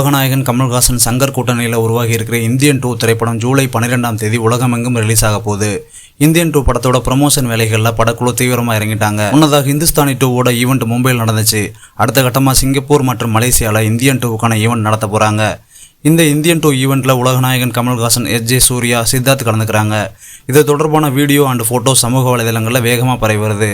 உலகநாயகன் கமல்ஹாசன் சங்கர் கூட்டணியில் உருவாகி இருக்கிற இந்தியன் 2 திரைப்படம் ஜூலை 12ஆம் தேதி உலகமெங்கும் ரிலீஸ் ஆக போகுது. இந்தியன் 2 படத்தோட ப்ரமோஷன் வேலைகளில் படக்குழு தீவிரமாக இறங்கிட்டாங்க. முன்னதாக ஹிந்துஸ்தானி 2வோட ஈவெண்ட் மும்பையில் நடந்துச்சு. அடுத்த கட்டமாக சிங்கப்பூர் மற்றும் மலேசியாவில் இந்தியன் 2க்கான ஈவெண்ட் நடத்த போகிறாங்க. இந்த இந்தியன் 2 ஈவெண்ட்டில் உலகநாயகன் கமல்ஹாசன், எஸ்.ஜே. சூர்யா, சித்தார்த் கலந்துக்கிறாங்க. இது தொடர்பான வீடியோ அண்ட் ஃபோட்டோ சமூக வலைதளங்களில் வேகமாக பரவி வருது.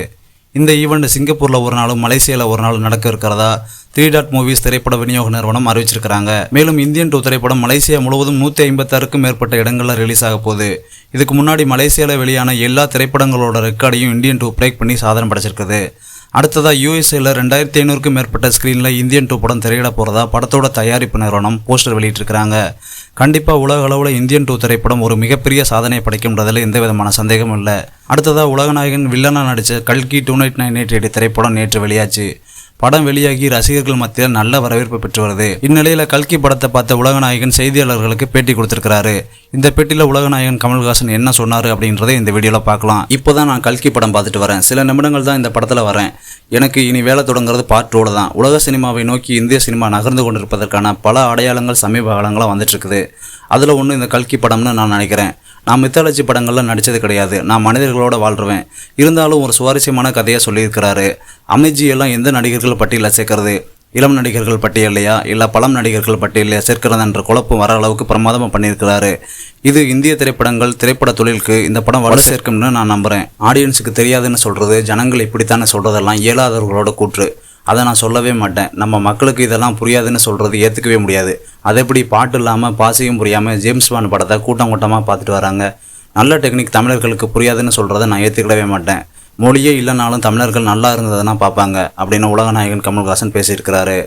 இந்த ஈவெண்ட் சிங்கப்பூரில் ஒரு நாளும் மலேசியாவில் ஒரு நாள் நடக்க இருக்கிறதா 3 டாட் மூவிஸ் திரைப்பட விநியோக நிறுவனம் அறிவிச்சிருக்கிறாங்க. மேலும் இந்தியன் 2 திரைப்படம் மலேசியா முழுவதும் 156க்கும் மேற்பட்ட இடங்களில் ரிலீஸ் ஆக போகுது. இதுக்கு முன்னாடி மலேசியாவில் வெளியான எல்லா திரைப்படங்களோட ரெக்கார்டையும் இந்தியன் 2 பிரேக் பண்ணி சாதனை படைச்சிருக்குது. அடுத்ததாக யூஎஸ்ஏல 2500க்கும் மேற்பட்ட ஸ்க்ரீனில் இந்தியன் 2 படம் திரையிட போகிறதா படத்தோட தயாரிப்பு நிறுவனம் போஸ்டர் வெளியிட்டிருக்கிறாங்க. கண்டிப்பாக உலக அளவில் இந்தியன் 2 திரைப்படம் ஒரு மிகப்பெரிய சாதனை படைக்கும்ன்றதில் எந்த விதமான சந்தேகமும் இல்லை. அடுத்ததாக உலகநாயகன் வில்லனாக நடித்த கல்கி 2998 திரைப்படம் நேற்று வெளியாச்சு. படம் வெளியாகி ரசிகர்கள் மத்தியில் நல்ல வரவேற்பு பெற்று வருது. இந்நிலையில் கல்கி படத்தை பார்த்த உலகநாயகன் செய்தியாளர்களுக்கு பேட்டி கொடுத்திருக்கிறாரு. இந்த பேட்டியில் உலகநாயகன் கமல்ஹாசன் என்ன சொன்னார் அப்படின்றத இந்த வீடியோவில் பார்க்கலாம். இப்போதான் நான் கல்கி படம் பார்த்துட்டு வரேன். சில நிமிடங்கள் தான் இந்த படத்தில் வரேன். எனக்கு இனி வேலை தொடங்குறது பார்ட் 2 தான். உலக சினிமாவை நோக்கி இந்திய சினிமா நகர்ந்து கொண்டிருப்பதற்கான பல அடையாளங்கள் சமீப காலங்களாக வந்துட்டு இருக்குது. அதில் ஒன்று இந்த கல்கி படம்னு நான் நினைக்கிறேன். நான் மித்தாலஜி படங்களில் நடித்தது கிடையாது. நான் மனிதர்களோட வாழ்றேன். இருந்தாலும் ஒரு சுவாரஸ்யமான கதையை சொல்லியிருக்கிறாரு. அமைஜி எல்லாம் எந்த நடிகர்கள் பட்டியலில் சேர்க்கறது, இளம் நடிகர்கள் பட்டியலையா இல்லை பழம் நடிகர்கள் பட்டியலையா சேர்க்கிறது என்ற குழப்பம் வர அளவுக்கு பிரமாதமாக பண்ணியிருக்கிறாரு. இது இந்திய திரைப்பட தொழிலுக்கு இந்த படம் வலு சேர்க்கும்னு நான் நம்புகிறேன். ஆடியன்ஸுக்கு தெரியாதுன்னு சொல்கிறது, ஜனங்கள் இப்படித்தானே சொல்கிறதெல்லாம் இயலாதவர்களோட கூற்று. அதை நான் சொல்லவே மாட்டேன். நம்ம மக்களுக்கு இதெல்லாம் புரியாதுன்னு சொல்கிறது ஏற்றுக்கவே முடியாது. அது எப்படி பாட்டு இல்லாமல் பாசையும் புரியாமல் ஜேம்ஸ் பாண்ட் படத்தை கூட்டமாக பார்த்துட்டு வராங்க. நல்ல டெக்னிக் தமிழர்களுக்கு புரியாதுன்னு சொல்கிறத நான் ஏற்றுக்கிடவே மாட்டேன். மொழியே இல்லைனாலும் தமிழர்கள் நல்லா இருந்ததுன்னா பார்ப்பாங்க அப்படின்னு உலகநாயகன் கமல்ஹாசன் பேசியிருக்கிறாரு.